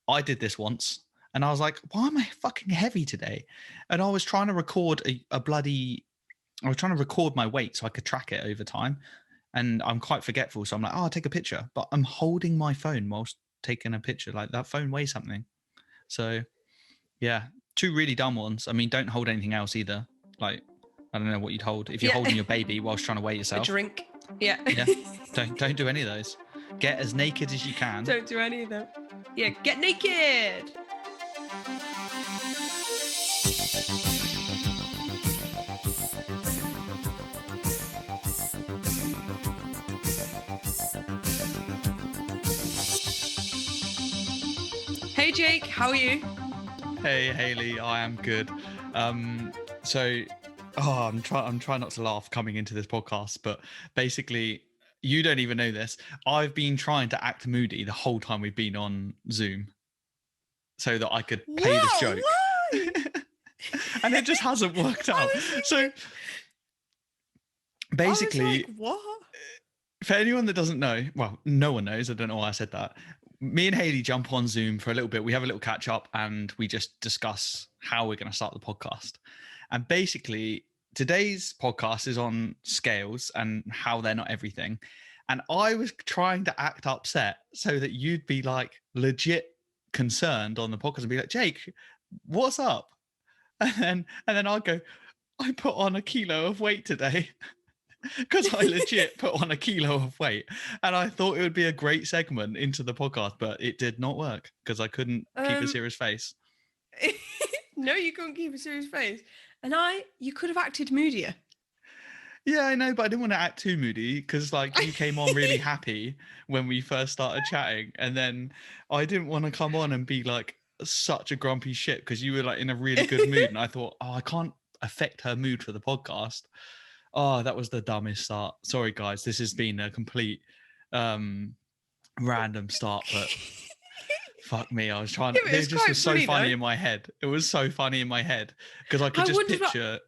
I did this once and I was like, why am I fucking heavy today? And I was trying to record I was trying to record my weight so I could track it over time. And I'm quite forgetful. So I'm like, oh, I'll take a picture. But I'm holding my phone whilst taking a picture. Like that phone weighs something. So yeah, two really dumb ones. I mean, don't hold anything else either. Like, I don't know what you'd hold if you're holding your baby whilst trying to weigh yourself. A drink. Yeah. Yeah. Don't do any of those. Get as naked as you can. Don't do any of them. Yeah, get naked. Hey Jake, how are you? Hey Haley, I am good. I'm trying not to laugh coming into this podcast, but basically, you don't even know this. I've been trying to act moody the whole time we've been on Zoom, so that I could play this joke, and it just hasn't worked out. So basically, I was like, what? For anyone that doesn't know, well, no one knows. I don't know why I said that. Me and Haley jump on Zoom for a little bit. We have a little catch up and we just discuss how we're going to start the podcast. And basically, today's podcast is on scales and how they're not everything. And I was trying to act upset so that you'd be like legit concerned on the podcast and be like, Jake, what's up? And then I'll go, I put on 1 kilo of weight today. Because I legit put on 1 kilo of weight, and I thought it would be a great segment into the podcast, but it did not work because I couldn't keep a serious face. No, you couldn't keep a serious face, and you could have acted moodier. Yeah, I know, but I didn't want to act too moody because, like, you came on really happy when we first started chatting, and then I didn't want to come on and be like such a grumpy shit because you were like in a really good mood, and I thought, oh, I can't affect her mood for the podcast. Oh, that was the dumbest start. Sorry, guys. This has been a complete random start, but fuck me. I was trying to... It just was so funny in my head. It was so funny in my head because I could just picture...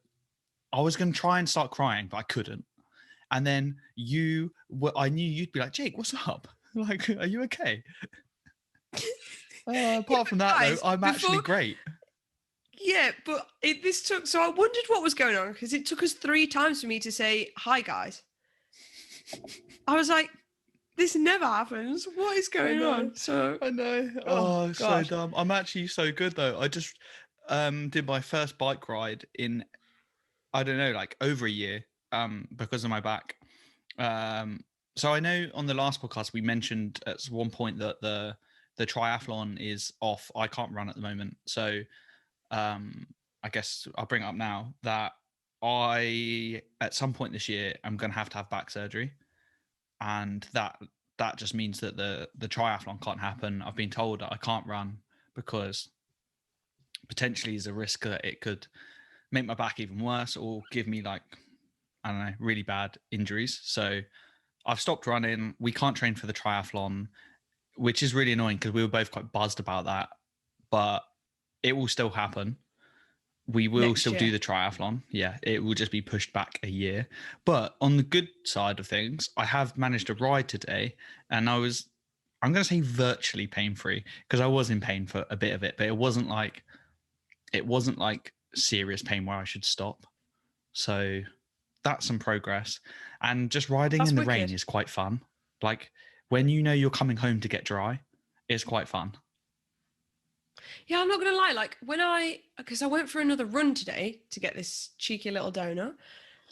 I was going to try and start crying, but I couldn't. And then I knew you'd be like, Jake, what's up? Like, are you okay? Apart from that, though, I'm actually great. Yeah, but so I wondered what was going on because it took us 3 times for me to say, hi, guys. I was like, this never happens. What is going on? So I know. Oh, so dumb. I'm actually so good, though. I just did my first bike ride in, I don't know, like over a year because of my back. So I know on the last podcast, we mentioned at one point that the triathlon is off. I can't run at the moment. So I guess I'll bring it up now that I, at some point this year, I'm going to have back surgery. And that just means that the triathlon can't happen. I've been told that I can't run because potentially there's a risk that it could make my back even worse or give me like, I don't know, really bad injuries. So I've stopped running. We can't train for the triathlon, which is really annoying because we were both quite buzzed about that. But it will still happen. We will still do the triathlon. Yeah, it will just be pushed back a year. But on the good side of things, I have managed to ride today, and I'm going to say virtually pain-free because I was in pain for a bit of it, but it wasn't like serious pain where I should stop. So that's some progress. And just riding in the rain is quite fun. Like when you know you're coming home to get dry, it's quite fun. Yeah, I'm not going to lie. Like because I went for another run today to get this cheeky little donut.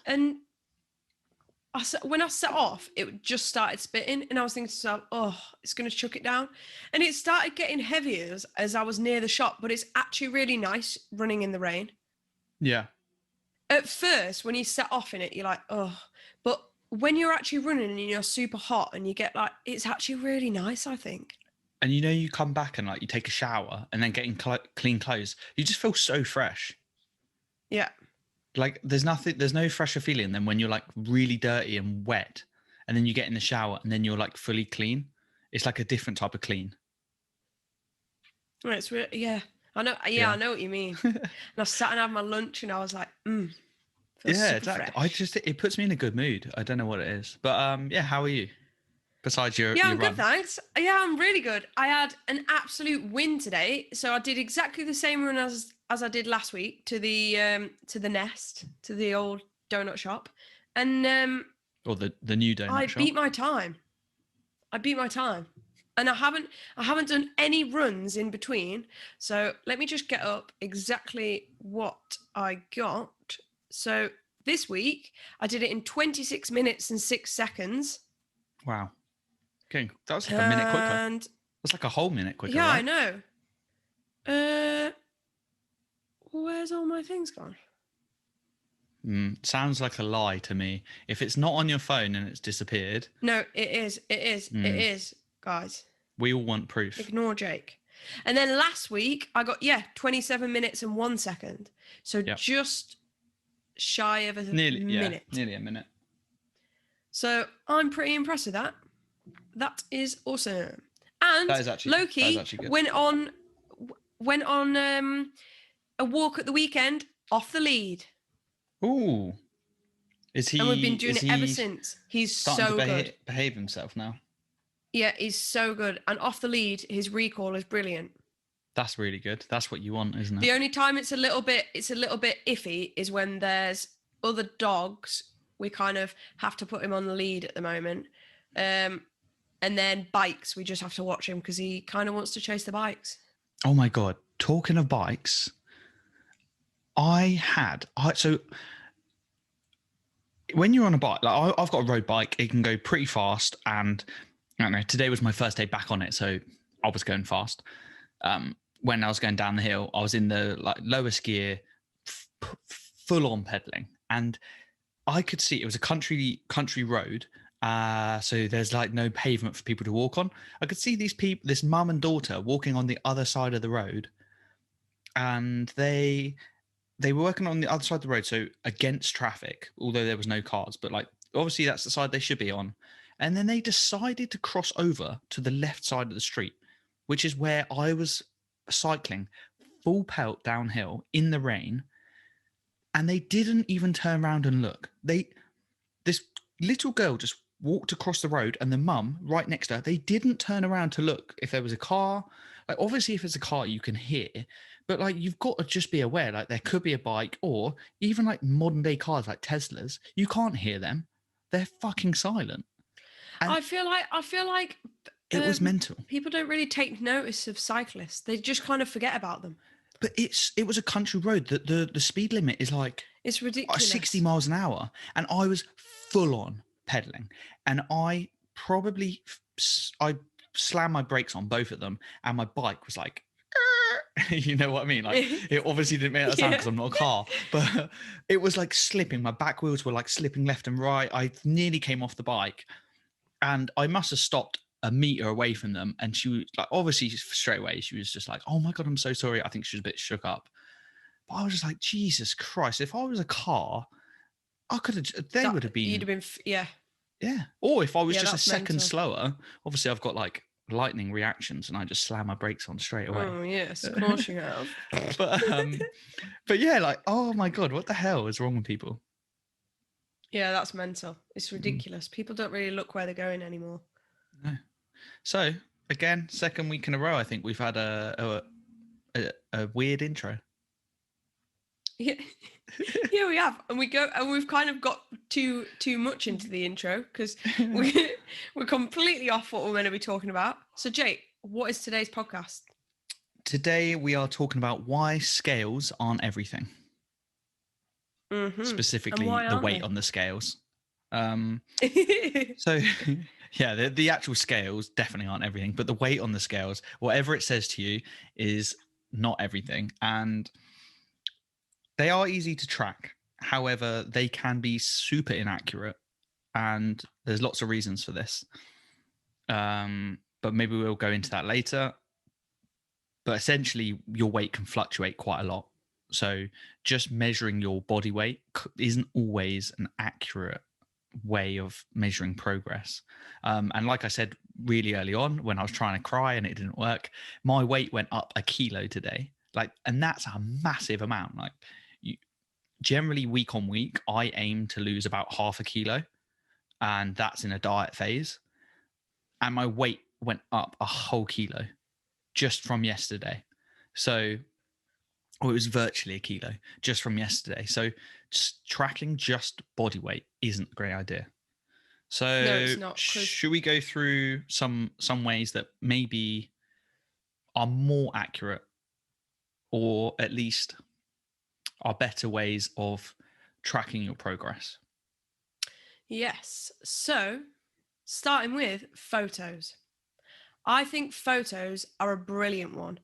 And when I set off, it just started spitting. And I was thinking to myself, oh, it's going to chuck it down. And it started getting heavier as I was near the shop. But it's actually really nice running in the rain. Yeah. At first, when you set off in it, you're like, oh. But when you're actually running and you're super hot and you get like, it's actually really nice, I think. And you know, you come back and like you take a shower and then getting clean clothes, you just feel so fresh. Yeah. Like there's no fresher feeling than when you're like really dirty and wet and then you get in the shower and then you're like fully clean. It's like a different type of clean. Well, it's really, yeah. I know. Yeah, I know what you mean. And I sat and had my lunch and I was like, yeah, exactly. Fresh. It puts me in a good mood. I don't know what it is, but yeah. How are you? besides your Yeah, I'm run? good, thanks. Yeah, I'm really good. I had an absolute win today. So I did exactly the same run as I did last week to the Nest, to the old donut shop. And Or the new donut I shop? beat my time. And I haven't done any runs in between. So let me just get up exactly what I got. So this week I did it in 26 minutes and 6 seconds. Wow. Okay, that was like a minute quicker. And That's like a whole minute quicker, yeah, right? I know. Where's all my things gone? Sounds like a lie to me. If it's not on your phone and it's disappeared, No, it is. It is, guys. we all want proof. Ignore Jake. And then last week I got 27 minutes and 1 second. So just shy of a minute. Yeah, nearly a minute. So I'm pretty impressed with that. That is awesome. And that is actually good. went on a walk at the weekend off the lead. Ooh. Is he? And we've been doing it ever since. He's so good. Behave himself now. Yeah, he's so good. And off the lead, his recall is brilliant. That's really good. That's what you want, isn't it? The only time it's a little bit iffy is when there's other dogs. We kind of have to put him on the lead at the moment. And then bikes, we just have to watch him because he kind of wants to chase the bikes. Oh my God. Talking of bikes, so when you're on a bike, like I've got a road bike, it can go pretty fast. And I don't know, today was my first day back on it, so I was going fast. When I was going down the hill, I was in the lowest gear, full on pedaling, and I could see it was a country road. So there's like no pavement for people to walk on. I could see these people, this mum and daughter, walking on the other side of the road, and they were working on the other side of the road, so against traffic, although there was no cars, but like obviously that's the side they should be on. And then they decided to cross over to the left side of the street, which is where I was cycling full pelt downhill in the rain. And they didn't even turn around and look. This little girl just walked across the road, and the mum right next to her, they didn't turn around to look if there was a car. Like obviously if it's a car you can hear, but like you've got to just be aware, like there could be a bike, or even like modern day cars like Teslas, you can't hear them. They're fucking silent. And I feel like it was mental. People don't really take notice of cyclists. They just kind of forget about them. But it was a country road. The speed limit is like, it's ridiculous, 60 miles an hour, and I was full on pedaling, and I slammed my brakes on both of them, and my bike was like, you know what I mean? Like it obviously didn't make that sound because I'm not a car, but it was like slipping. My back wheels were like slipping left and right. I nearly came off the bike, and I must have stopped a meter away from them. And she was like, obviously straight away, she was just like, "Oh my God, I'm so sorry." I think she was a bit shook up, but I was just like, Jesus Christ, if I was a car, I could have, they would have been, you'd have been, yeah. Or if I was just a second mental. slower, obviously I've got like lightning reactions and I just slam my brakes on straight away. Oh yes, of course you have. but yeah, like, oh my God, what the hell is wrong with people? Yeah, that's mental. It's ridiculous. People don't really look where they're going anymore. No. So again, second week in a row, I think we've had a weird intro. Yeah, yeah, we have, and we've kind of got too much into the intro because we're completely off what we're going to be talking about. So, Jake, what is today's podcast? Today we are talking about why scales aren't everything. Specifically, the weight on the scales. So, yeah, the actual scales definitely aren't everything, but the weight on the scales, whatever it says to you, is not everything, and they are easy to track. However, they can be super inaccurate, and there's lots of reasons for this. But maybe we'll go into that later. But essentially, your weight can fluctuate quite a lot. So just measuring your body weight isn't always an accurate way of measuring progress. And like I said really early on, when I was trying to cry and it didn't work, my weight went up 1 kilo today. And that's a massive amount. Generally, week on week, I aim to lose about 0.5 kilo, and that's in a diet phase. and my weight went up a whole kilo just from yesterday. So, or it was virtually a kilo just from yesterday. So, just tracking just body weight isn't a great idea. No, So, it's not. Because should we go through some ways that maybe are more accurate, or at least are better ways of tracking your progress? yes. So, starting with photos. I think photos are a brilliant one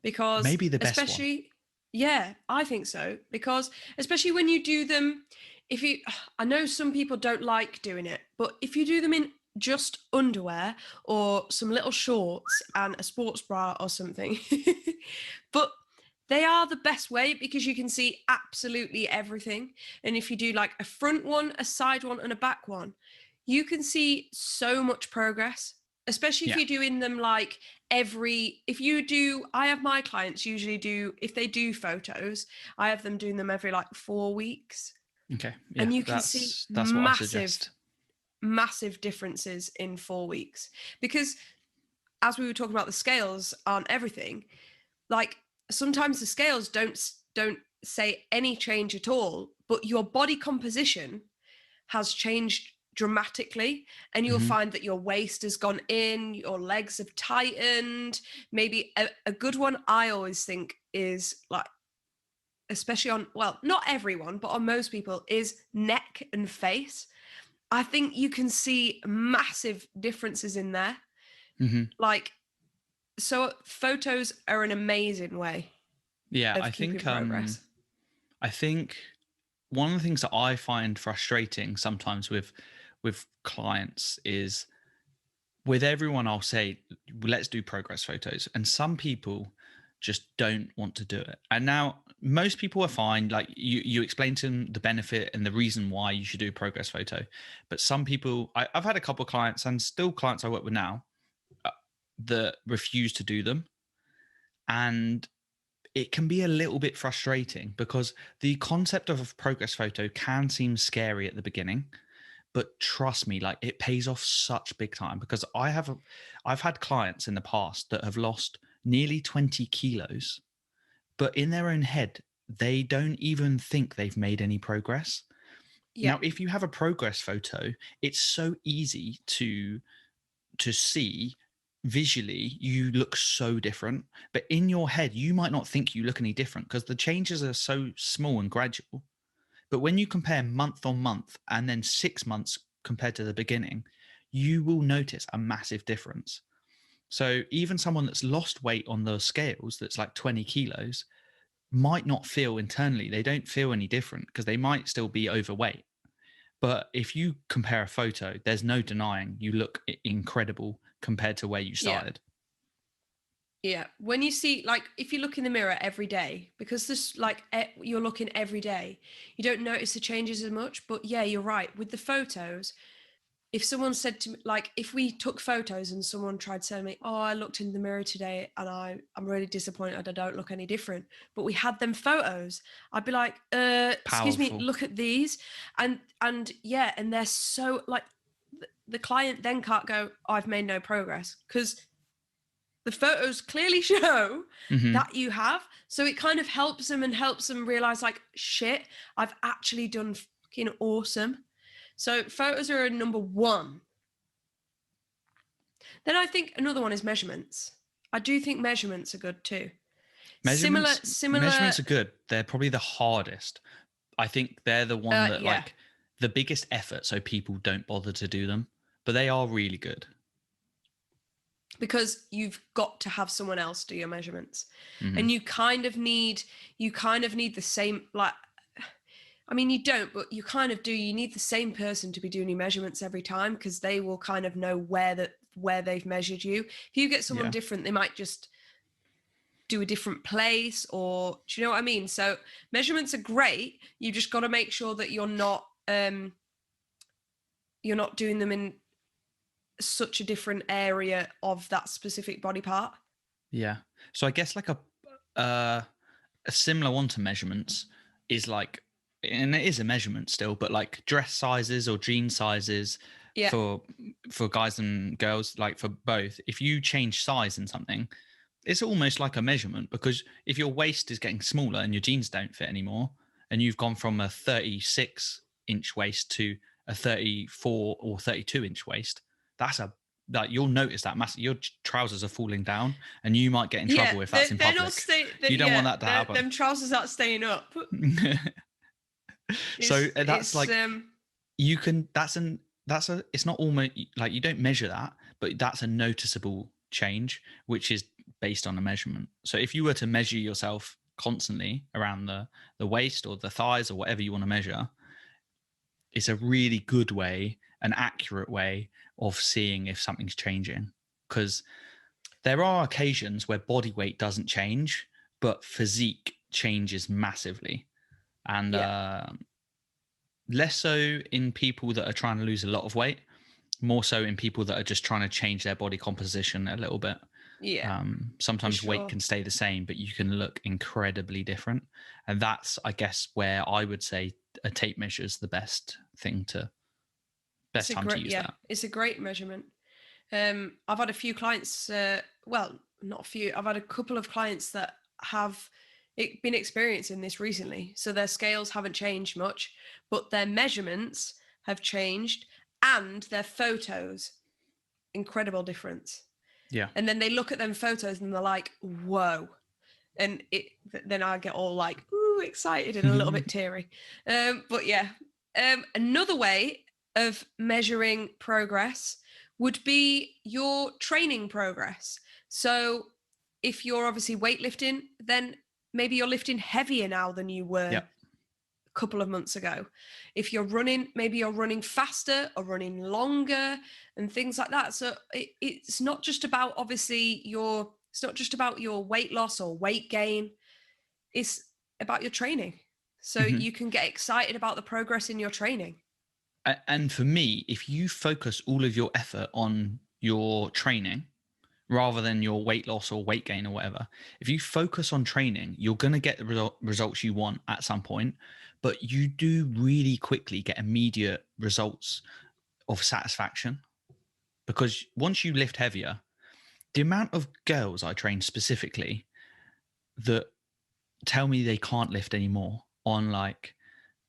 because, Maybe the best one. especially, yeah, I think so. Because, especially when you do them, if you, I know some people don't like doing it, but if you do them in just underwear or some little shorts and a sports bra or something, but they are the best way because you can see absolutely everything. And if you do like a front one, a side one, and a back one, you can see so much progress, especially if Yeah. you're doing them like if you do, I have my clients usually do, if they do photos, I have them doing them every like 4 weeks. Okay. Yeah. And you can see That's what I suggest. massive differences in 4 weeks. Because as we were talking about, the scales aren't everything. Like sometimes the scales don't say any change at all, but your body composition has changed dramatically, and you'll Mm-hmm. find that your waist has gone in, your legs have tightened. Maybe a good one I always think is like, especially on, well, not everyone, but on most people, is neck and face. I think you can see massive differences in there. Mm-hmm. Like, so photos are an amazing way Yeah, of keeping progress. I think one of the things that I find frustrating sometimes with clients is, with everyone I'll say, let's do progress photos, and some people just don't want to do it. And now most people are fine, like you explain to them the benefit and the reason why you should do a progress photo, but some people, I've had a couple of clients, and still clients I work with now, uh, that refuse to do them. And it can be a little bit frustrating because the concept of a progress photo can seem scary at the beginning, but trust me, like it pays off such big time, because I've had clients in the past that have lost nearly 20 kilos, but in their own head they don't even think they've made any progress. Yeah, Now if you have a progress photo, it's so easy to see visually you look so different, but in your head you might not think you look any different because the changes are so small and gradual. But when you compare month on month and then 6 months compared to the beginning, you will notice a massive difference. So even someone that's lost weight on the scales, that's like 20 kilos, might not feel internally, they don't feel any different because they might still be overweight. But if you compare a photo, there's no denying you look incredible compared to where you yeah. started. Yeah, when you see, like, if you look in the mirror every day, because this, like, you're looking every day, you don't notice the changes as much. But yeah, you're right. With the photos, if someone said to me, like, if we took photos and someone tried to tell me, oh, I looked in the mirror today and I'm really disappointed, I don't look any different, but we had them photos, I'd be like, excuse me, Powerful. look at these. And yeah, and they're so, like, the client then can't go, oh, I've made no progress, because the photos clearly show Mm-hmm. that you have. So it kind of helps them and helps them realize, like, shit, I've actually done fucking awesome. So photos are a number one. Then I think another one is measurements. I do think measurements are good too. Similar. Measurements are good. They're probably the hardest. I think they're the one that, Yeah, like, the biggest effort, so people don't bother to do them, but they are really good. because you've got to have someone else do your measurements, Mm-hmm. and you kind of need the same, like, I mean, you don't, but you kind of do. You need the same person to be doing your measurements every time, because they will kind of know where they've measured you. If you get someone Yeah. different, they might just do a different place, or do you know what I mean? So measurements are great. You just got to make sure that you're not doing them in such a different area of that specific body part. Yeah. So I guess like uh, a similar one to measurements is like, and it is a measurement still, but like dress sizes or jean sizes, Yeah. for guys and girls, like for both. If you change size in something, it's almost like a measurement, because if your waist is getting smaller and your jeans don't fit anymore, and you've gone from a 36-inch waist to a 34 or 32-inch waist, that's a that you'll notice that massive. Your trousers are falling down, and you might get in Yeah, trouble if that's in they're not public. staying. You don't want that to Them happen. trousers aren't staying up. So that's It's like, you can that's a it's not almost like, you don't measure that, but that's a noticeable change, which is based on a measurement. So if you were to measure yourself constantly around the waist or the thighs or whatever you want to measure, it's a really good way, an accurate way of seeing if something's changing. Because there are occasions where body weight doesn't change, but physique changes massively. And less so in people that are trying to lose a lot of weight, more so in people that are just trying to change their body composition a little bit. yeah, Sometimes for weight sure. can stay the same, but you can look incredibly different. And that's, I guess, where I would say a tape measure is the best time to use that. It's a great measurement. I've had a few clients, well, not a few, I've had a couple of clients that have been experiencing this recently. So their scales haven't changed much, but their measurements have changed, and their photos, incredible difference. Yeah. And then they look at them photos and they're like, whoa. And then I get all like, ooh, excited and a little bit teary. But yeah, another way of measuring progress would be your training progress. So if you're obviously weightlifting, then maybe you're lifting heavier now than you were Yep. a couple of months ago. If you're running, maybe you're running faster or running longer and things like that. So it's not just about it's not just about your weight loss or weight gain. It's about your training. So you can get excited about the progress in your training. And for me, if you focus all of your effort on your training rather than your weight loss or weight gain or whatever, if you focus on training, you're going to get the results you want at some point, but you do really quickly get immediate results of satisfaction. Because once you lift heavier, the amount of girls I train specifically that tell me they can't lift anymore on like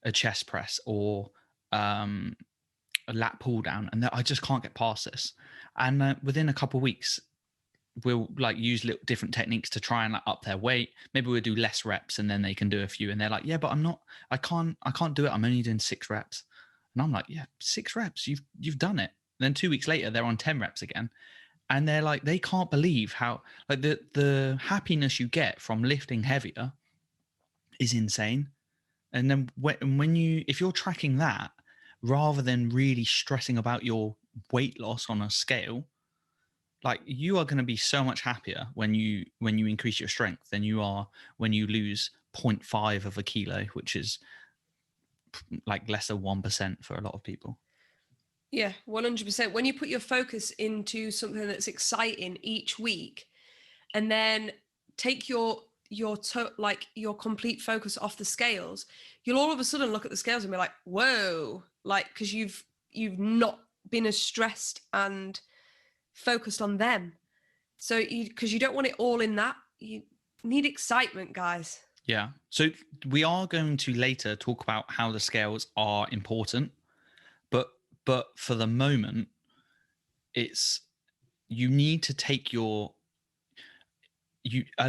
a chest press or a lat pull down, and I just can't get past this. And within a couple of weeks, we'll like use little different techniques to try and like up their weight. Maybe we'll do less reps and then they can do a few. And they're like, yeah, but I can't do it. I'm only doing 6 reps. And I'm like, yeah, 6 reps. You've done it. And then 2 weeks later, they're on 10 reps again. And they're like, they can't believe how like the happiness you get from lifting heavier is insane. And then if you're tracking that rather than really stressing about your weight loss on a scale, like you are going to be so much happier when you increase your strength than you are when you lose 0.5 of a kilo, which is like less than 1% for a lot of people. Yeah, 100%. When you put your focus into something that's exciting each week, and then take your complete focus off the scales, you'll all of a sudden look at the scales and be like, whoa, like, because you've not been as stressed and focused on them. So because you don't want it all in that, you need excitement, guys. Yeah. So we are going to later talk about how the scales are important, but for the moment, you need to take a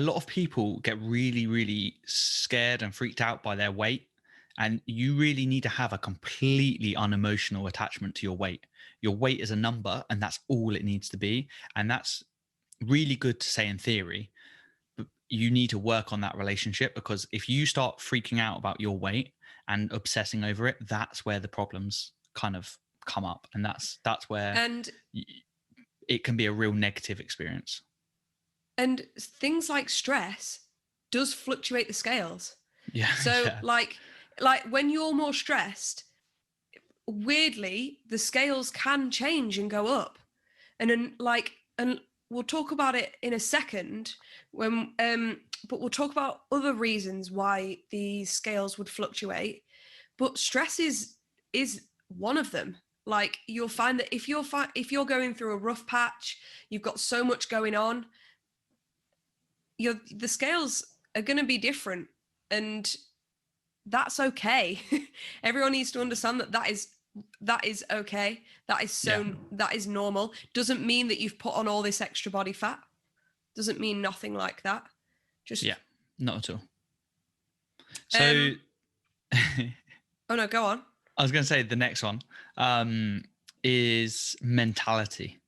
lot of people get really, really scared and freaked out by their weight. And you really need to have a completely unemotional attachment to your weight. Your weight is a number, and that's all it needs to be. And that's really good to say in theory, but you need to work on that relationship, because if you start freaking out about your weight and obsessing over it, that's where the problems kind of come up. And that's where it can be a real negative experience. And things like stress does fluctuate the scales. Yeah. So yeah. like when you're more stressed, weirdly, the scales can change and go up. And we'll talk about it in a second but we'll talk about other reasons why the scales would fluctuate. But stress is one of them. Like, you'll find that if you're going through a rough patch, you've got so much going on, the scales are going to be different, and that's okay. Everyone needs to understand that is okay. That is normal. Doesn't mean that you've put on all this extra body fat. Doesn't mean nothing like that. Just not at all. So oh no, go on. I was going to say the next one is mentality.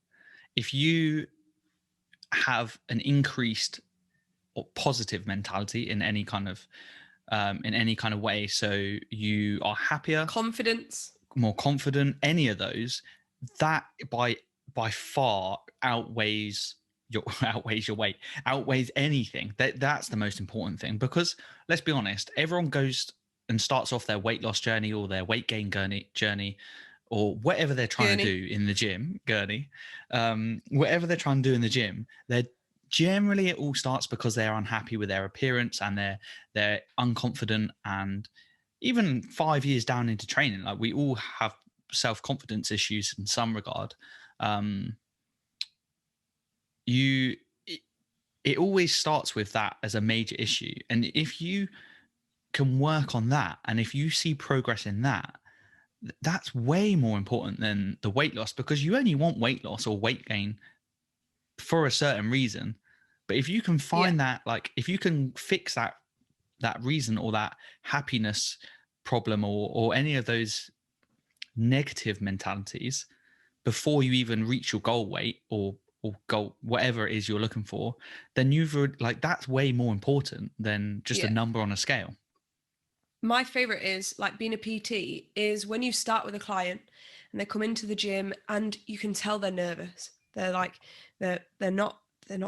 If you have an increased or positive mentality in any kind of way, so you are happier, more confident, any of those, that by far outweighs your weight, outweighs anything. That's the most important thing, because let's be honest, everyone goes and starts off their weight loss journey or their weight gain journey or whatever they're trying to do in the gym, whatever they're trying to do in the gym, generally it all starts because they're unhappy with their appearance and they're unconfident. And even 5 years down into training, like, we all have self-confidence issues in some regard. It always starts with that as a major issue. And if you can work on that, and if you see progress in that, that's way more important than the weight loss, because you only want weight loss or weight gain for a certain reason. But if you can find that, like, if you can fix that reason or that happiness problem or any of those negative mentalities before you even reach your goal weight or goal, whatever it is you're looking for, then that's way more important than just a number on a scale. My favorite is, like, being a PT is when you start with a client and they come into the gym and you can tell they're nervous. They're like, they're not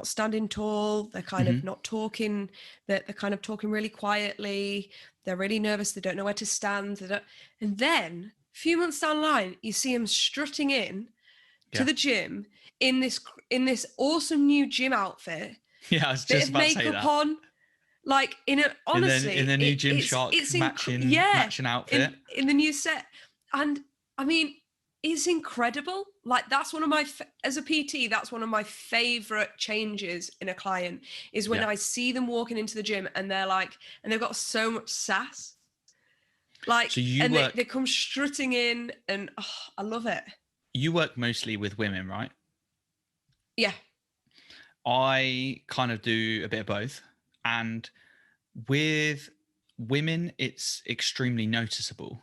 standing tall. They're kind of not talking. They're kind of talking really quietly. They're really nervous. They don't know where to stand. And then a few months down the line, you see them strutting in to the gym in this awesome new gym outfit. Yeah, I was just about to say that. On, like, honestly, in the new Gymshark matching outfit in the new set. And I mean, it's incredible. Like, that's one of my as a PT, that's one of my favorite changes in a client, is when I see them walking into the gym and they're like, and they've got so much sass, like, so they come strutting in, and I love it. You work mostly with women, right? Yeah. I kind of do a bit of both. And with women, it's extremely noticeable.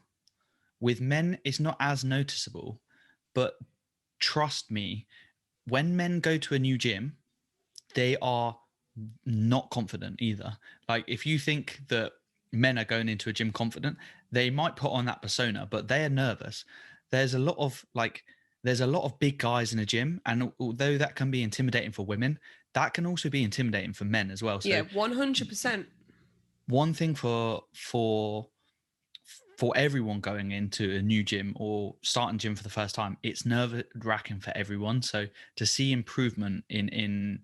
With men, it's not as noticeable. But trust me, when men go to a new gym, they are not confident either. Like, if you think that men are going into a gym confident, they might put on that persona, but they are nervous. There's a lot of big guys in a gym, and although that can be intimidating for women, that can also be intimidating for men as well. So 100%. One thing for everyone going into a new gym or starting gym for the first time, it's nerve-wracking for everyone. So to see improvement in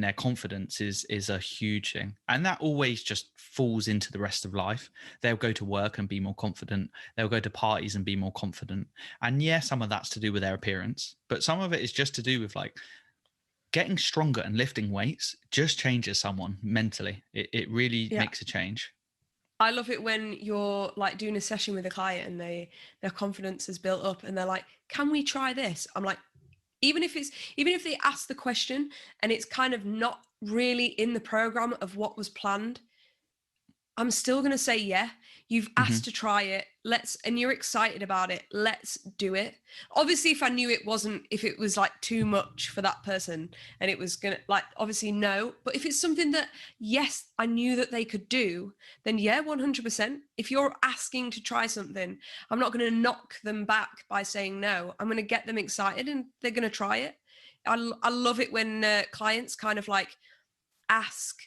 their confidence is a huge thing, and that always just falls into the rest of life. They'll go to work and be more confident. They'll go to parties and be more confident. And some of that's to do with their appearance, but some of it is just to do with, like, getting stronger and lifting weights just changes someone mentally. It really makes a change. I love it when you're, like, doing a session with a client and their confidence is built up and they're like, can we try this? I'm like, even if they ask the question and it's kind of not really in the program of what was planned, I'm still going to say, yeah, you've asked to try it. And you're excited about it. Let's do it. Obviously, if it was like too much for that person and it was going to, like, obviously no, but if it's something that, yes, I knew that they could do, then 100%. If you're asking to try something, I'm not going to knock them back by saying no. I'm going to get them excited and they're going to try it. I love it when clients kind of, like, ask,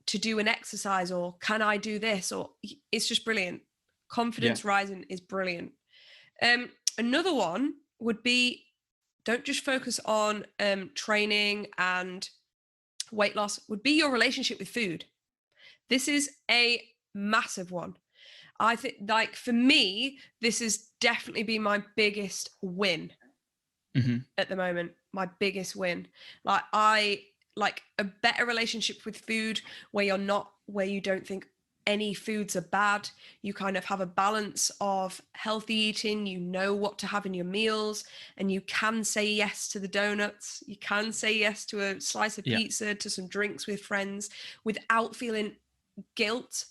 to do an exercise, or can I do this, or it's just brilliant. Confidence rising is brilliant. Another one would be, don't just focus on training and weight loss, would be your relationship with food. This is a massive one. I think, like, for me, this has definitely been my biggest win at the moment. My biggest win. Like, I like a better relationship with food where you don't think any foods are bad. You kind of have a balance of healthy eating. You know what to have in your meals, and you can say yes to the donuts. You can say yes to a slice of pizza, to some drinks with friends without feeling guilt.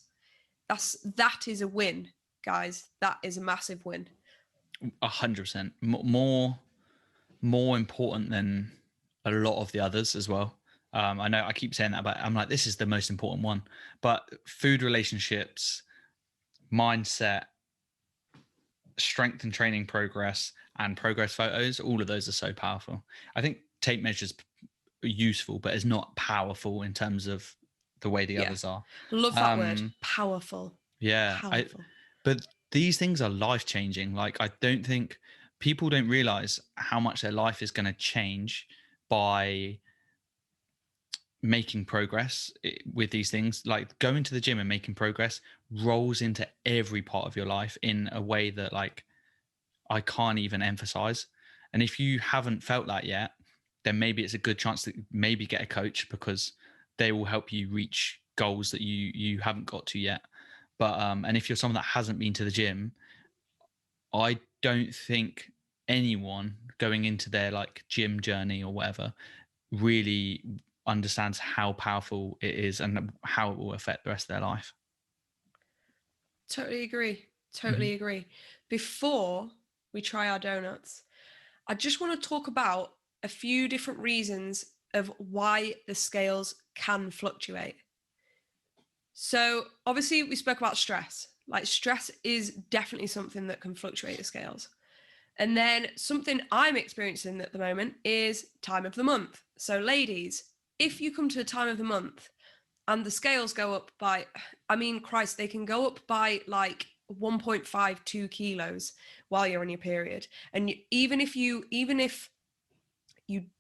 That is a win, guys. That is a massive win. 100%. More important than a lot of the others as well. I know I keep saying that, but I'm like, this is the most important one. But food, relationships, mindset, strength and training progress, and progress photos, all of those are so powerful. I think tape measures are useful, but it's not powerful in terms of the way the others are. Love that word. Powerful. Yeah. Powerful. But these things are life changing. Like, I don't think people don't realize how much their life is going to change by making progress with these things. Like, going to the gym and making progress rolls into every part of your life in a way that, like, I can't even emphasize. And if you haven't felt that yet, then maybe it's a good chance to maybe get a coach, because they will help you reach goals that you haven't got to yet. But and if you're someone that hasn't been to the gym, I don't think anyone going into their like gym journey or whatever really understands how powerful it is and how it will affect the rest of their life. Totally agree. Totally agree. Before we try our donuts, I just want to talk about a few different reasons of why the scales can fluctuate. So obviously we spoke about stress. Like, stress is definitely something that can fluctuate the scales. And then something I'm experiencing at the moment is time of the month. So ladies, if you come to the time of the month and the scales go up by, I mean, Christ, they can go up by like 1.52 kilos while you're on your period. And even if you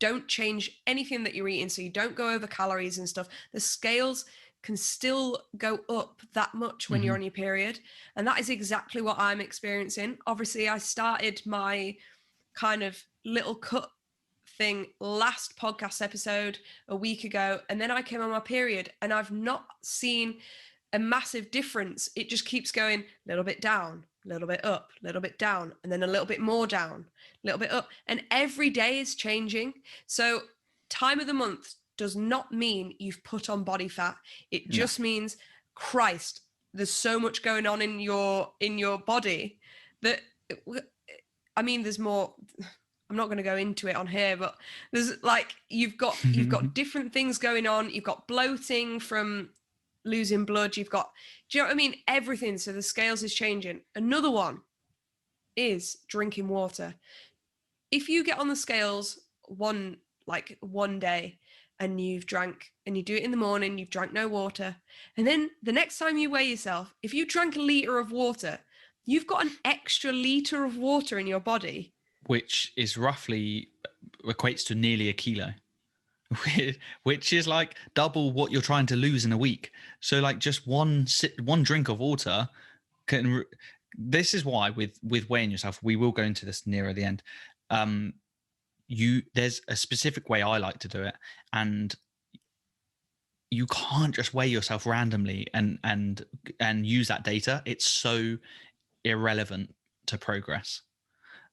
don't change anything that you're eating, so you don't go over calories and stuff, the scales can still go up that much when you're on your period. And that is exactly what I'm experiencing. Obviously, I started my kind of little cut thing last podcast episode a week ago, and then I came on my period and I've not seen a massive difference. It just keeps going a little bit down, a little bit up, a little bit down, and then a little bit more down, a little bit up. And every day is changing. So time of the month does not mean you've put on body fat. It just means, Christ, there's so much going on in your body that, I mean, there's more. I'm not going to go into it on here, but there's like, you've got different things going on. You've got bloating from losing blood. You've got, do you know what I mean? Everything. So the scales is changing. Another one is drinking water. If you get on the scales one day and you've drank, and you do it in the morning, you've drank no water, and then the next time you weigh yourself, if you drank a liter of water, you've got an extra liter of water in your body, which is roughly equates to nearly a kilo, which is like double what you're trying to lose in a week. So like, just one drink of water can. This is why with weighing yourself, we will go into this nearer the end. There's a specific way I like to do it, and you can't just weigh yourself randomly and use that data. It's so irrelevant to progress.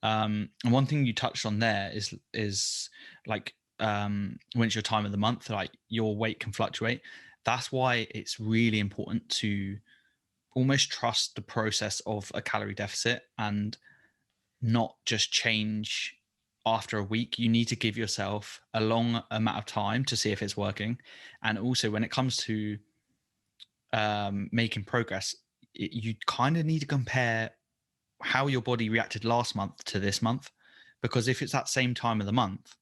And one thing you touched on there is like, when it's your time of the month, like, your weight can fluctuate. That's why it's really important to almost trust the process of a calorie deficit and not just change after a week. You need to give yourself a long amount of time to see if it's working. And also, when it comes to making progress, you kind of need to compare how your body reacted last month to this month. Because if it's that same time of the month,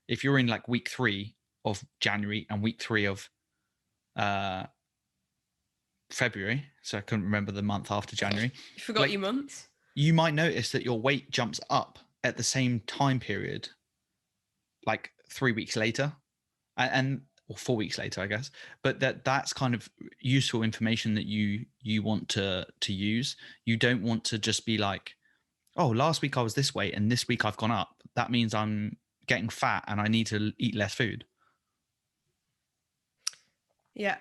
if you're in like week 3 of January and week 3 of February, so I couldn't remember the month after January. You forgot your months. You might notice that your weight jumps up at the same time period, like 3 weeks later. And or 4 weeks later, I guess. But that's kind of useful information that you want to use. You don't want to just be like, oh, last week I was this weight and this week I've gone up. That means I'm getting fat and I need to eat less food. Yeah.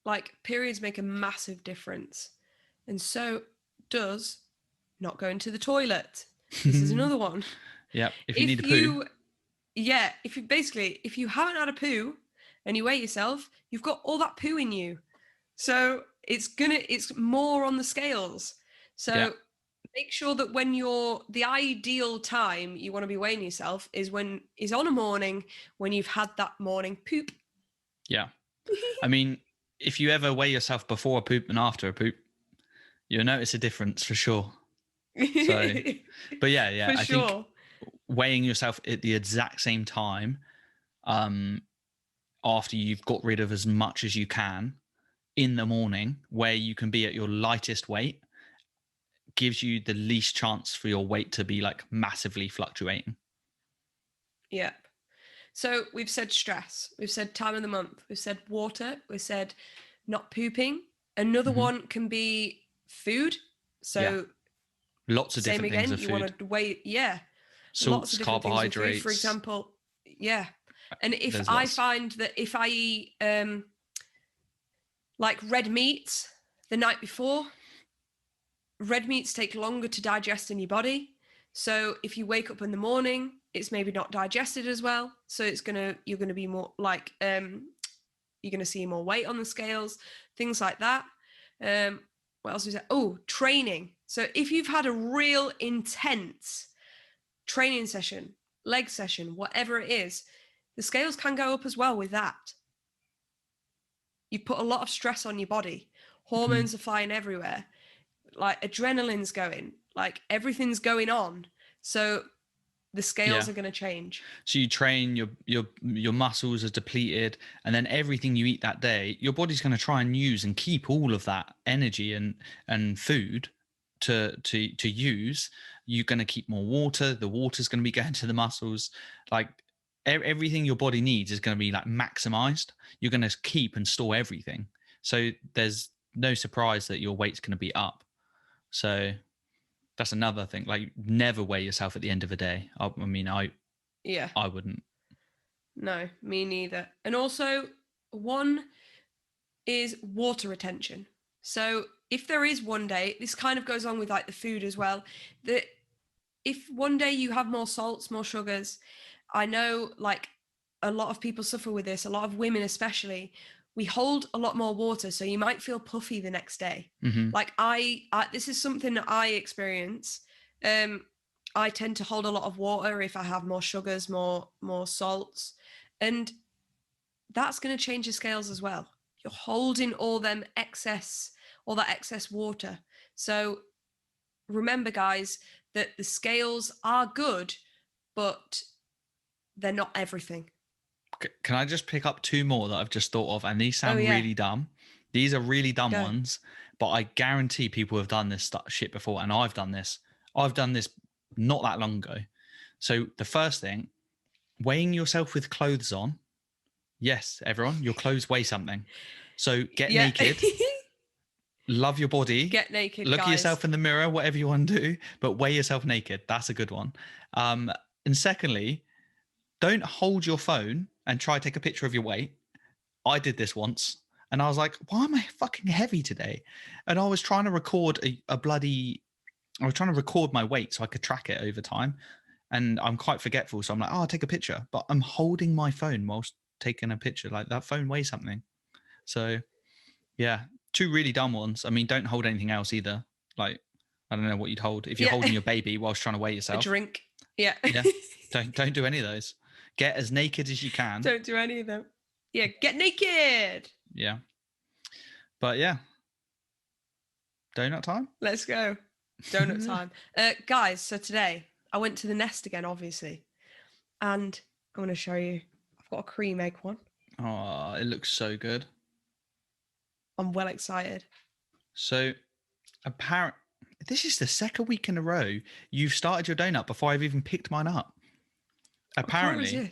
Like periods make a massive difference. And so does not going to the toilet. This is another one. Yeah. If you need a poo. Yeah, if you haven't had a poo and you weigh yourself, you've got all that poo in you. So it's more on the scales. So make sure that when the ideal time you want to be weighing yourself is on a morning when you've had that morning poop. Yeah. I mean, if you ever weigh yourself before a poop and after a poop, you'll notice a difference for sure. So, but yeah, I think weighing yourself at the exact same time, after you've got rid of as much as you can in the morning, where you can be at your lightest weight, gives you the least chance for your weight to be like massively fluctuating. Yep. So we've said stress, we've said time of the month, we've said water, we've said not pooping. Another one can be food. So lots of different things of food. You want to weigh, salts, lots of different carbohydrates. Things with food, for example, And if I find that if I eat like red meats the night before, red meats take longer to digest in your body. So if you wake up in the morning, it's maybe not digested as well. So you're gonna be more like you're gonna see more weight on the scales, things like that. What else is that? Oh, training. So if you've had a real intense training session, leg session, whatever it is, the scales can go up as well with that. You put a lot of stress on your body. Hormones are flying everywhere. Like adrenaline's going, like everything's going on. So the scales are going to change. So you train, your muscles are depleted, and then everything you eat that day, your body's going to try and use and keep all of that energy and food to use. You're going to keep more water. The water's going to be going to the muscles. Like everything your body needs is going to be like maximized. You're going to keep and store everything. So there's no surprise that your weight's going to be up. So that's another thing. Like, never weigh yourself at the end of a day. I wouldn't. No, me neither. And also, one is water retention. So if there is one day, this kind of goes on with like the food as well, that if one day you have more salts, more sugars, I know like a lot of people suffer with this, a lot of women especially, we hold a lot more water, so you might feel puffy the next day. Like I this is something that I experience. I tend to hold a lot of water if I have more sugars, more salts, and that's going to change your scales as well. You're holding all that excess water. So remember, guys, that the scales are good, but they're not everything. Can I just pick up two more that I've just thought of? And these sound really dumb. These are really dumb ones, but I guarantee people have done this shit before, and I've done this. I've done this not that long ago. So the first thing, weighing yourself with clothes on. Yes, everyone, your clothes weigh something. So get naked. Love your body. Get naked, Look guys. at yourself in the mirror, whatever you want to do, but weigh yourself naked. That's a good one. And secondly, don't hold your phone and try to take a picture of your weight. I did this once and I was like, why am I fucking heavy today? And I was trying to record I was trying to record my weight so I could track it over time. And I'm quite forgetful. So I'm like, I'll take a picture, but I'm holding my phone whilst taking a picture. Like, that phone weighs something. So yeah, two really dumb ones. I mean, don't hold anything else either. Like, I don't know what you'd hold if you're holding your baby whilst trying to weigh yourself. A drink. Yeah. Don't do any of those. Get as naked as you can. Don't do any of them. Yeah, get naked. Yeah. But yeah. Donut time? Let's go. Donut time. Guys, so today I went to the Nest again, obviously. And I'm going to show you. I've got a cream egg one. Oh, it looks so good. I'm well excited. So, apparently, this is the second week in a row you've started your donut before I've even picked mine up. Apparently,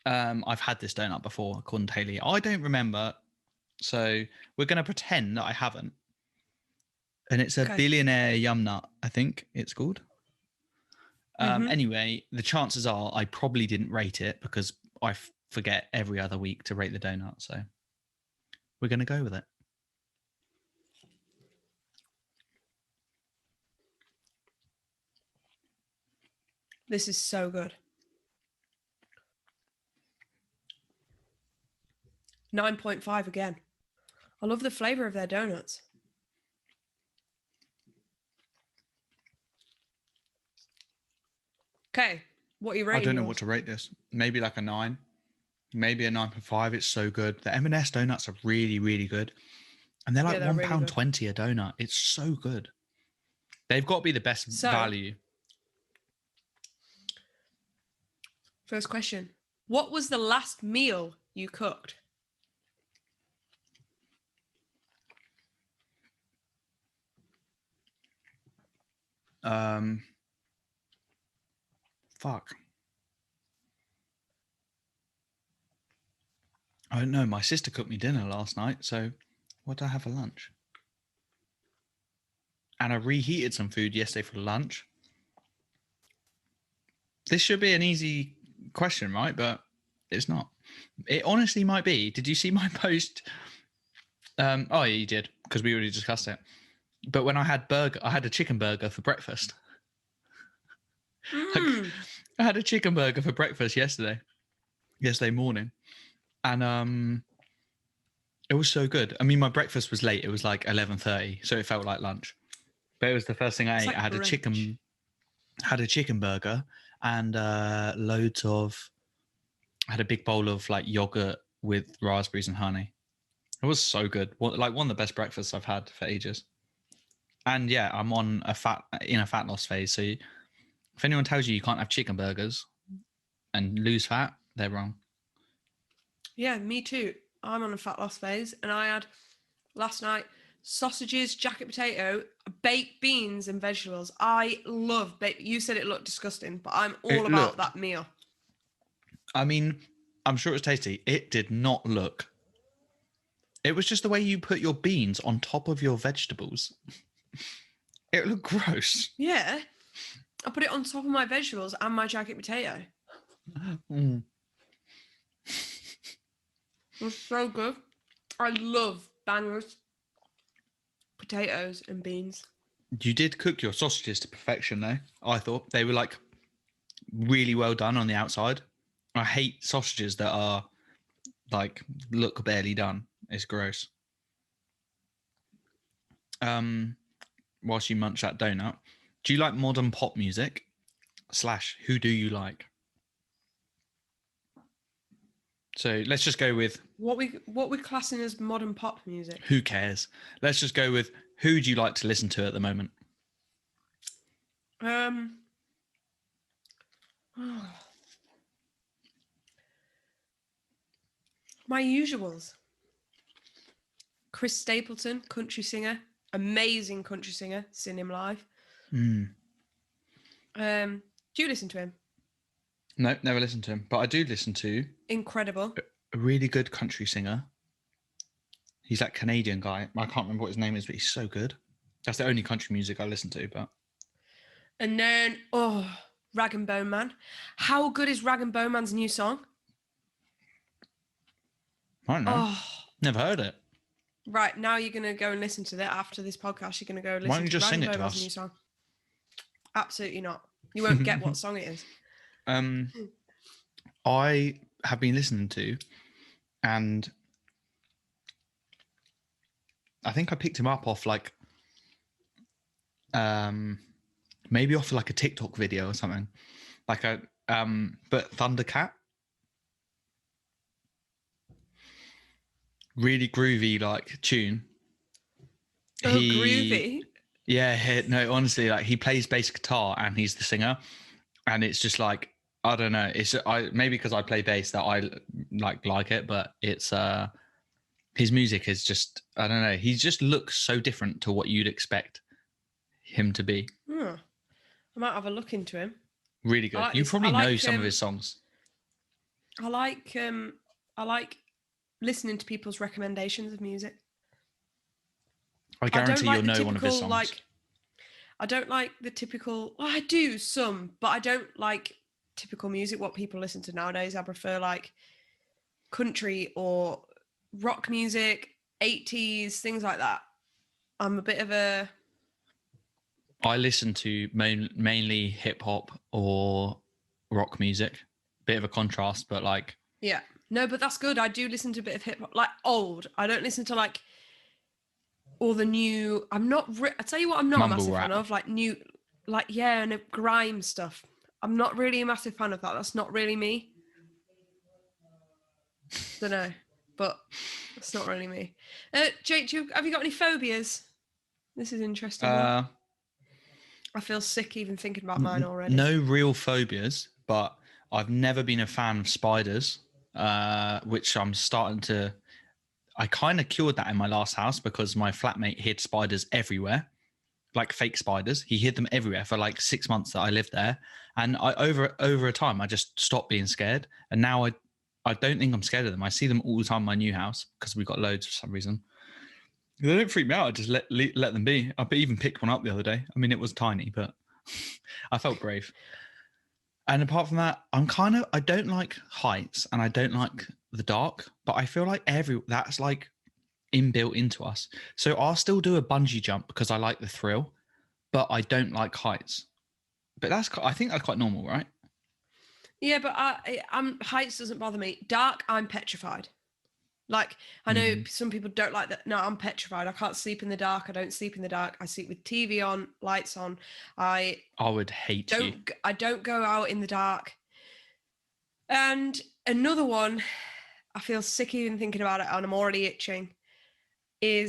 I've had this donut before, according to Haley. I don't remember, so we're going to pretend that I haven't. And it's a billionaire yum nut, I think it's called. Anyway, the chances are I probably didn't rate it because I forget every other week to rate the donut. So we're going to go with it. This is so good. 9.5 again. I love the flavour of their donuts. Okay, what are you rating? I don't know what to rate this. Maybe like a 9. Maybe a 9.5. It's so good. The M&S donuts are really, really good. And they're like £1.20 a donut. It's so good. They've got to be the best value. First question. What was the last meal you cooked? Fuck. I don't know. My sister cooked me dinner last night. So what did I have for lunch? And I reheated some food yesterday for lunch. This should be an easy question, right? But it's not. It honestly might be. Did you see my post? Oh, yeah, you did, because we already discussed it. But when I had a chicken burger for breakfast. I had a chicken burger for breakfast yesterday morning. And it was so good. I mean, my breakfast was late. It was like 11:30, so it felt like lunch. But it was the first thing I ate. Like I had a chicken burger and I had a big bowl of like yogurt with raspberries and honey. It was so good. One of the best breakfasts I've had for ages. And yeah, I'm in a fat loss phase. So if anyone tells you can't have chicken burgers and lose fat, they're wrong. Yeah, me too. I'm on a fat loss phase, and I had last night sausages, jacket potato, baked beans, and vegetables. I love baked. You said it looked disgusting, but I'm all about that meal. I mean, I'm sure it was tasty. It did not look. It was just the way you put your beans on top of your vegetables. It looked gross. Yeah. I put it on top of my vegetables and my jacket potato. It was so good. I love bangers, potatoes, and beans. You did cook your sausages to perfection, though. I thought they were like really well done on the outside. I hate sausages that are like look barely done. It's gross. Whilst you munch that donut, do you like modern pop music? / who do you like? So let's just go with what we're classing as modern pop music. Who cares? Let's just go with who do you like to listen to at the moment? My usuals. Chris Stapleton, country singer, amazing country singer. Seen him live. Do you listen to him? No, never listened to him, but I do listen to incredible, a really good country singer. He's that Canadian guy. I can't remember what his name is, but he's so good. That's the only country music I listen to. But and then Rag and Bone Man. How good is Rag and Bone Man's new song? I don't know. Never heard it. Right, now you're gonna go and listen to that after this podcast. You're gonna go listen. Why don't you to just Rag sing and it to us? New song. Absolutely not. You won't get what song it is. I have been listening to, and I think I picked him up off like, maybe off like a TikTok video or something, like but Thundercat. Really groovy, like tune. Groovy. Yeah, no, honestly, like he plays bass guitar and he's the singer, and it's just like I don't know. It's maybe because I play bass that I like it, but it's his music is just I don't know. He just looks so different to what you'd expect him to be. I might have a look into him. Really good. You probably know some of his songs. I like listening to people's recommendations of music. I I don't guarantee like you'll the know one of his typical songs. I don't like the typical. Well, I do some, but I don't like typical music. What people listen to nowadays, I prefer like country or rock music, 80s, things like that. I'm a bit of a. I listen to mainly hip hop or rock music. Bit of a contrast, but like. Yeah. No, but that's good. I do listen to a bit of hip hop, like old. I don't listen to like all the new. I tell you what, I'm not a Mumble massive fan rap. of like new, like yeah, and grime stuff. I'm not really a massive fan of that. That's not really me. Don't know, but it's not really me. Jake, have you got any phobias? This is an interesting one. I feel sick even thinking about mine already. No real phobias, but I've never been a fan of spiders, which I'm starting to. I kind of cured that in my last house because my flatmate hid spiders everywhere, like fake spiders. He hid them everywhere for like 6 months that I lived there, and over a time I just stopped being scared, and now I don't think I'm scared of them. I see them all the time in my new house because we've got loads for some reason. They don't freak me out. I just let them be. I even picked one up the other day. I mean, it was tiny, but I felt brave. And apart from that, I don't like heights and I don't like the dark, but I feel like that's like inbuilt into us. So I'll still do a bungee jump because I like the thrill, but I don't like heights. But I think that's quite normal, right? Yeah, but I'm heights doesn't bother me. Dark, I'm petrified. Like, I know some people don't like that. No, I'm petrified. I can't sleep in the dark. I don't sleep in the dark. I sleep with TV on, lights on. I would hate you. I don't go out in the dark. And another one, I feel sick even thinking about it, and I'm already itching. I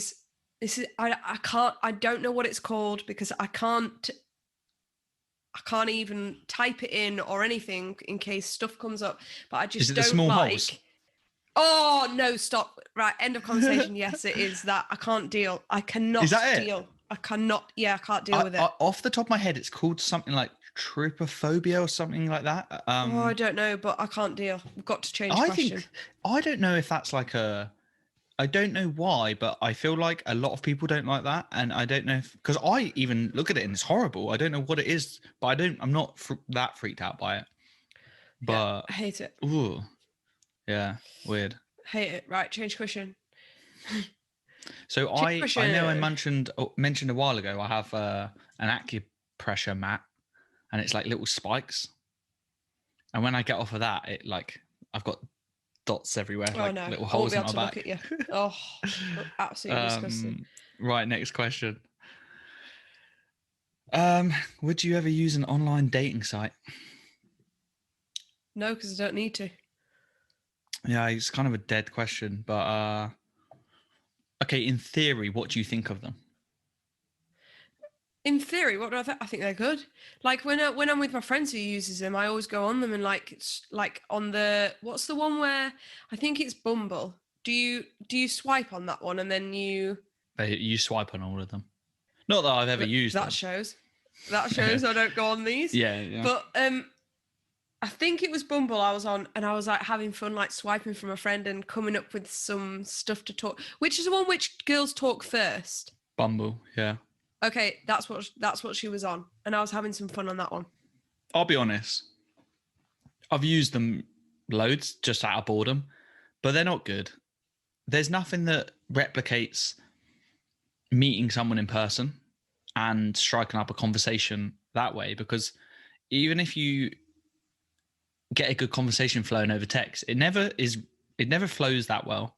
don't know what it's called because I can't even type it in or anything in case stuff comes up. But I just Is it the don't small like. holes? Oh no! Stop. Right. End of conversation. Yes, it is that. I can't deal. I cannot Is that it? deal. I cannot. Yeah, I can't deal with it. Off the top of my head, it's called something like trypophobia or something like that. I don't know, but I can't deal. We've got to change question. I don't know if that's like I don't know why, but I feel like a lot of people don't like that, and I don't know because I even look at it and it's horrible. I don't know what it is, but I'm not that freaked out by it. But yeah, I hate it. Ooh, yeah, weird. Hate it. Right, change question. So I know I mentioned a while ago. I have an acupressure mat, and it's like little spikes, and when I get off of that, it like I've got dots everywhere, like little holes in my back. Look at you. Oh, absolutely disgusting. Right, next question. Would you ever use an online dating site? No, because I don't need to. Yeah, it's kind of a dead question, but okay, in theory, what do you think of them? In theory, what do I think? I think they're good. Like when I'm with my friends who uses them, I always go on them and like on the what's the one where I think it's Bumble. Do you swipe on that one and then you swipe on all of them? Not that I've ever used them. That shows I don't go on these. Yeah. But I think it was Bumble I was on, and I was like having fun, like swiping from a friend and coming up with some stuff to talk. Which is the one which girls talk first? Bumble, yeah. Okay, that's what she was on, and I was having some fun on that one. I'll be honest. I've used them loads just out of boredom, but they're not good. There's nothing that replicates meeting someone in person and striking up a conversation that way, because even if you get a good conversation flowing over text, it never flows that well.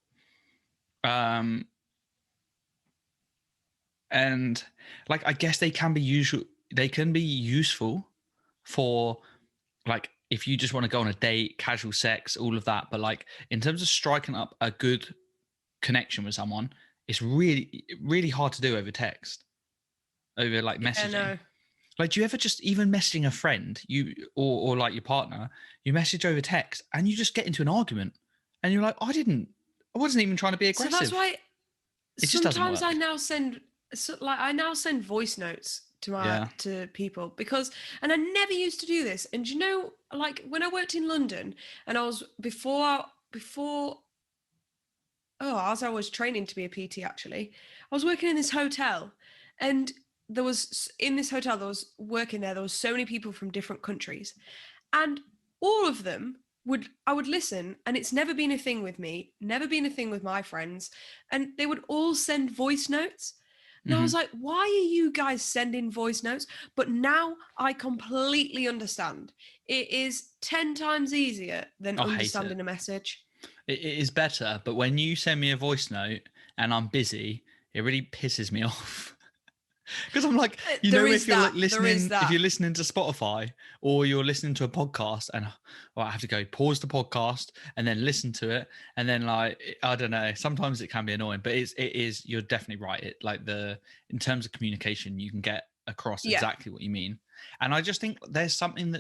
And like, I guess they can be useful for like if you just want to go on a date, casual sex, all of that. But like in terms of striking up a good connection with someone, it's really, really hard to do over text, over like messaging. Yeah, no. Like, do you ever just even messaging a friend, or like your partner, you message over text and you just get into an argument, and you're like, I wasn't even trying to be aggressive. So that's why sometimes I now send voice notes to people, because, and I never used to do this. And you know, like when I worked in London, and I was as I was training to be a PT, actually, I was working in this hotel, and there was so many people from different countries, and all of them I would listen, and it's never been a thing with me, never been a thing with my friends, and they would all send voice notes. And I was like, why are you guys sending voice notes? But now I completely understand. It is 10 times easier than understanding a message. It is better, but when you send me a voice note and I'm busy, it really pisses me off. Because I'm like, if you're listening to Spotify or you're listening to a podcast, and I have to go pause the podcast and then listen to it, and then like, I don't know, sometimes it can be annoying, but it is you're definitely right. It like in terms of communication, you can get across exactly what you mean. And I just think there's something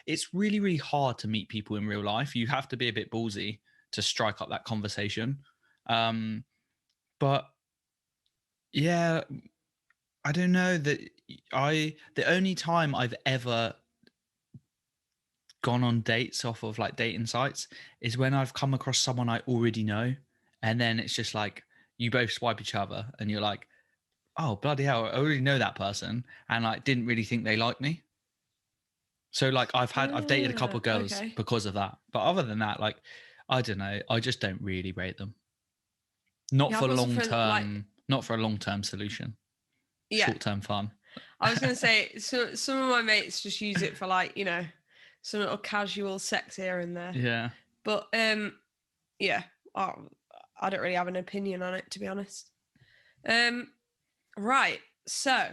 it's really, really hard to meet people in real life. You have to be a bit ballsy to strike up that conversation. But yeah, I don't know that the only time I've ever gone on dates off of like dating sites is when I've come across someone I already know. And then it's just like, you both swipe each other and you're like, oh, bloody hell, I already know that person. And like, didn't really think they liked me. So like I've dated a couple of girls because of that. But other than that, like, I don't know. I just don't really rate them. Not for a long-term solution. Short-term fun. I was going to say, so some of my mates just use it for like, some little casual sex here and there. Yeah. But I don't really have an opinion on it, to be honest. Right. So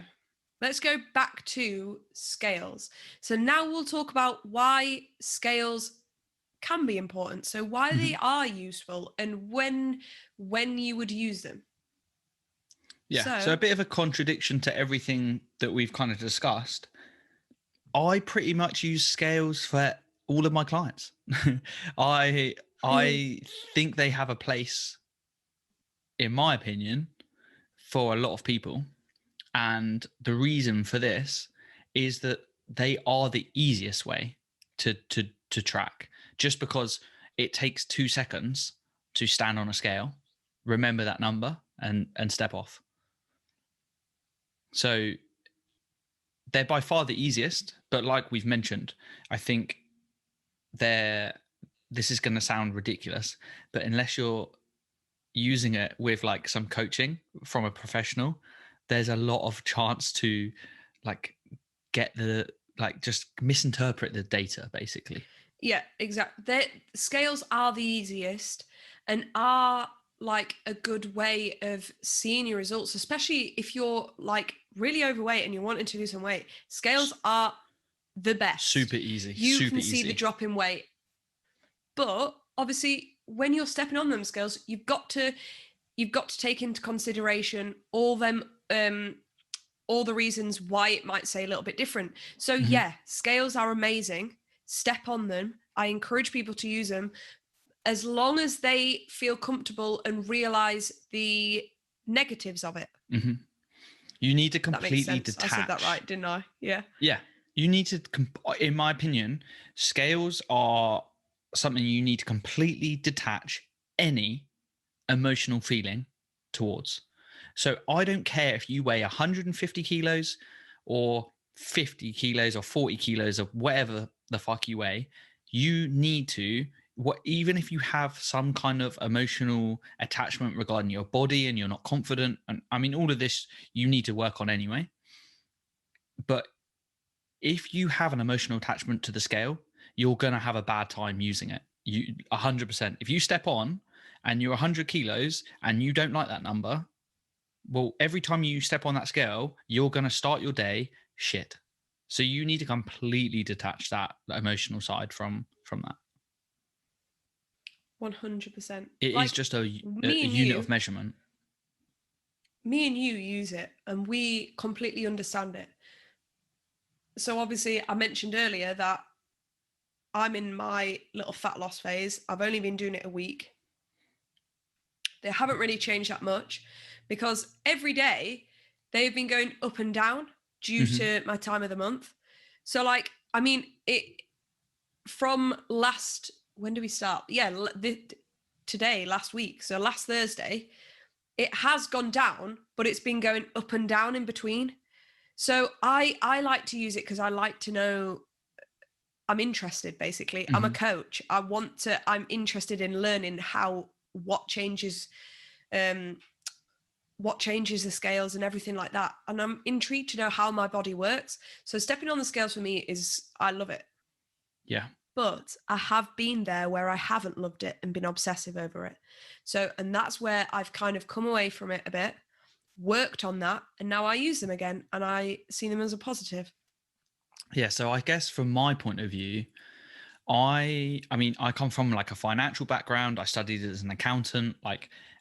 let's go back to scales. So now we'll talk about why scales can be important. So why they are useful and when you would use them. Yeah. So a bit of a contradiction to everything that we've kind of discussed. I pretty much use scales for all of my clients. I think they have a place, in my opinion, for a lot of people. And the reason for this is that they are the easiest way to track, just because it takes 2 seconds to stand on a scale, remember that number, and step off. So they're by far the easiest, but like we've mentioned, I think this is going to sound ridiculous, but unless you're using it with like some coaching from a professional, there's a lot of chance to like just misinterpret the data, basically. Yeah, exactly. Scales are the easiest and are like a good way of seeing your results, especially if you're like really overweight and you're wanting to lose some weight. Scales are the best. Super easy. You can see the drop in weight. But obviously, when you're stepping on them scales, you've got to take into consideration all the reasons why it might say a little bit different. So yeah, scales are amazing. Step on them. I encourage people to use them as long as they feel comfortable and realize the negatives of it. You need to completely detach. I said that right, didn't I? Yeah. Yeah. You need to, in my opinion, scales are something you need to completely detach any emotional feeling towards. So I don't care if you weigh 150 kilos or 50 kilos or 40 kilos or whatever the fuck you weigh. You need to, even if you have some kind of emotional attachment regarding your body and you're not confident, and I mean, all of this you need to work on anyway. But if you have an emotional attachment to the scale, you're going to have a bad time using it. 100%. If you step on and you're 100 kilos and you don't like that number, well, every time you step on that scale, you're going to start your day shit. So you need to completely detach that emotional side from that. 100%. It is just a unit of measurement. Me and you use it and we completely understand it. So obviously I mentioned earlier that I'm in my little fat loss phase. I've only been doing it a week. They haven't really changed that much because every day they've been going up and down due to my time of the month. So like, I mean, it from when do we start? Yeah, today, last week. So last Thursday, it has gone down, but it's been going up and down in between. So I like to use it because I like to know, I'm interested, basically. I'm a coach. I'm interested in learning what changes the scales and everything like that. And I'm intrigued to know how my body works. So stepping on the scales for me I love it. Yeah. But I have been there where I haven't loved it and been obsessive over it. So, and that's where I've kind of come away from it a bit, worked on that, and now I use them again and I see them as a positive. Yeah. So I guess from my point of view, I mean, I come from like a financial background. I studied as an accountant,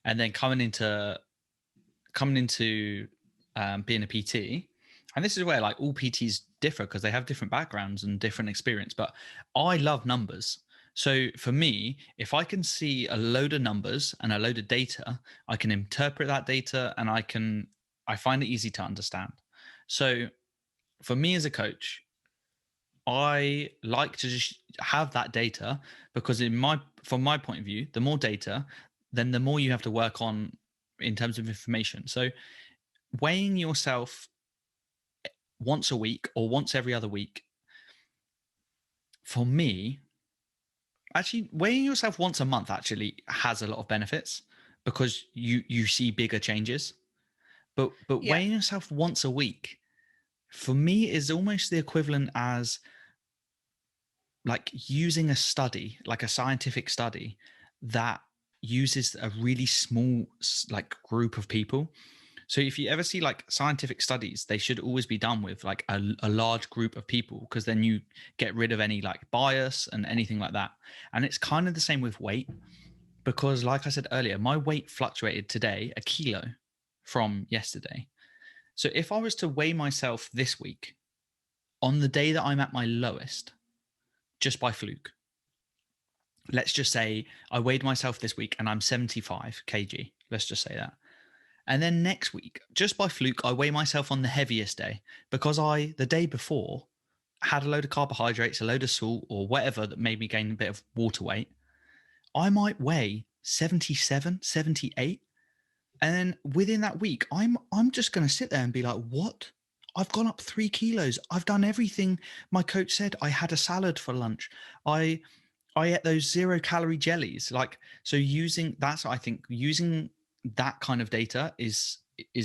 and then coming into being a PT. And this is where like all PTs differ because they have different backgrounds and different experience. But I love numbers. So for me, if I can see a load of numbers and a load of data, I can interpret that data and I find it easy to understand. So for me as a coach, I like to just have that data because from my point of view, the more data, then the more you have to work on in terms of information. So weighing yourself once a week or once every other week, for me, actually weighing yourself once a month actually has a lot of benefits because you see bigger changes. But Yeah. weighing yourself once a week, for me, is almost the equivalent as like using a study, like a scientific study that uses a really small like group of people. So if you ever see like scientific studies, they should always be done with like a large group of people because then you get rid of any like bias and anything like that. And it's kind of the same with weight because like I said earlier, my weight fluctuated today a kilo from yesterday. So if I was to weigh myself this week on the day that I'm at my lowest, just by fluke, let's just say I weighed myself this week and I'm 75 kg. Let's just say that. And then next week, just by fluke, I weigh myself on the heaviest day because the day before, had a load of carbohydrates, a load of salt, or whatever that made me gain a bit of water weight. I might weigh 77, 78. And then within that week, I'm just going to sit there and be like, what? I've gone up 3 kilos. I've done everything my coach said. I had a salad for lunch. I ate those 0-calorie jellies. Like, so I think using that kind of data is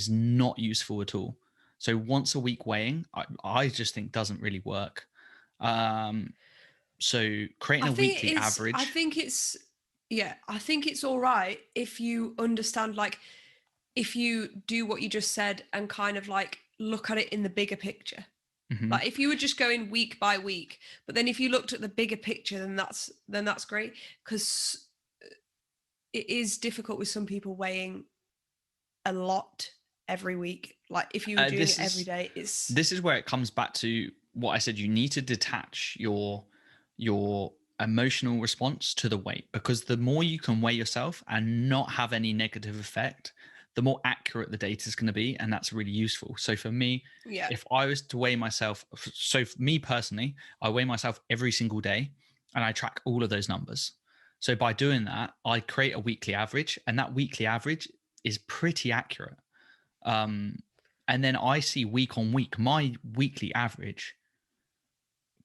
not useful at all. So once a week weighing, I just think doesn't really work. So creating a weekly average. I think it's all right if you understand, like, if you do what you just said and kind of like look at it in the bigger picture. Mm-hmm. Like if you were just going week by week, but then if you looked at the bigger picture, then that's great, because it is difficult with some people weighing a lot every week. Like if you were doing it every day, this is where it comes back to what I said. You need to detach your emotional response to the weight, because the more you can weigh yourself and not have any negative effect, the more accurate the data is going to be, and that's really useful. So for me, if I was to weigh myself, so for me personally, I weigh myself every single day and I track all of those numbers. So by doing that, I create a weekly average, and that weekly average is pretty accurate. And then I see week on week, my weekly average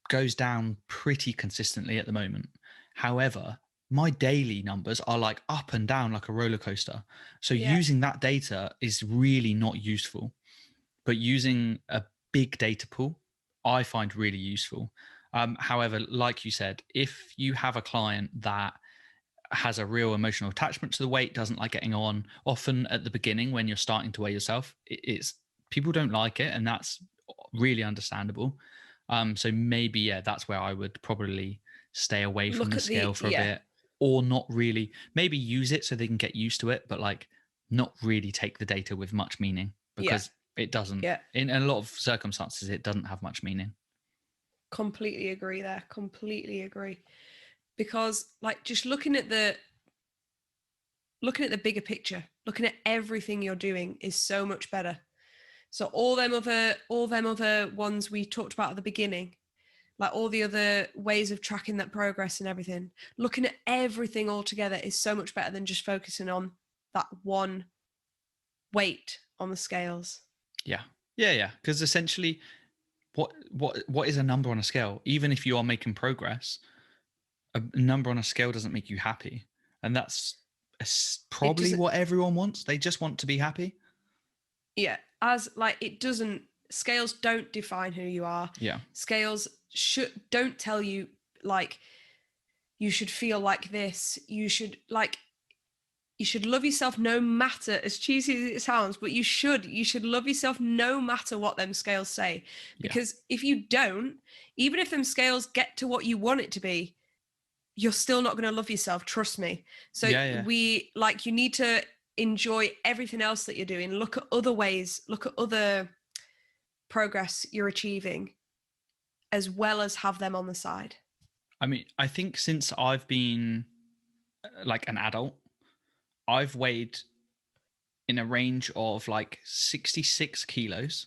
goes down pretty consistently at the moment. However, my daily numbers are like up and down like a roller coaster. So using that data is really not useful. But using a big data pool, I find really useful. However, like you said, if you have a client that has a real emotional attachment to the weight, doesn't like getting on, often at the beginning when you're starting to weigh yourself, it's people don't like it, and that's really understandable. So maybe that's where I would probably stay away from the scale for a bit, or not really, maybe use it so they can get used to it, but like not really take the data with much meaning, because it doesn't. In a lot of circumstances, it doesn't have much meaning. Completely agree there. Completely agree. Because like just looking at the bigger picture, looking at everything you're doing is so much better. So all them other ones we talked about at the beginning, like all the other ways of tracking that progress and everything, looking at everything all together is so much better than just focusing on that one weight on the scales. Yeah. Because essentially, what is a number on a scale? Even if you are making progress, a number on a scale doesn't make you happy, and that's probably what everyone wants. They just want to be happy. Yeah, scales don't define who you are. Yeah. Scales don't tell you like you should feel like this. You should love yourself no matter, as cheesy as it sounds, but you should love yourself no matter what them scales say. Because if you don't, even if them scales get to what you want it to be, you're still not going to love yourself. Trust me. So you need to enjoy everything else that you're doing. Look at other ways, look at other progress you're achieving, as well as have them on the side. I mean, I think since I've been like an adult, I've weighed in a range of like 66 kilos,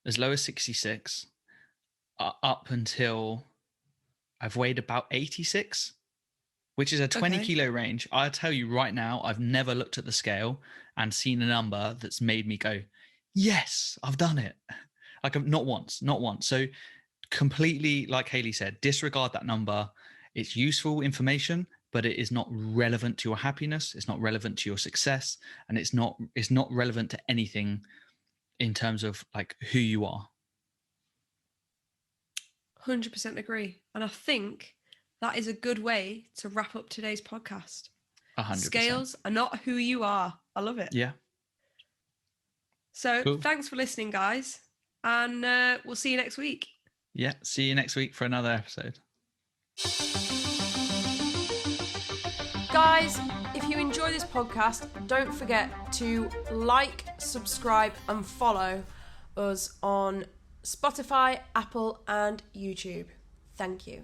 as low as 66, up until I've weighed about 86, which is a 20 kilo range. I tell you right now, I've never looked at the scale and seen a number that's made me go, yes, I've done it. Like not once. So completely, like Hayley said, disregard that number. It's useful information, but it is not relevant to your happiness. It's not relevant to your success. And it's not relevant to anything in terms of like who you are. 100% agree. And I think that is a good way to wrap up today's podcast. 100%. Scales are not who you are. I love it. Yeah. So Thanks for listening, guys. And we'll see you next week. Yeah. See you next week for another episode. Guys, if you enjoy this podcast, don't forget to like, subscribe, and follow us on Spotify, Apple, and YouTube. Thank you.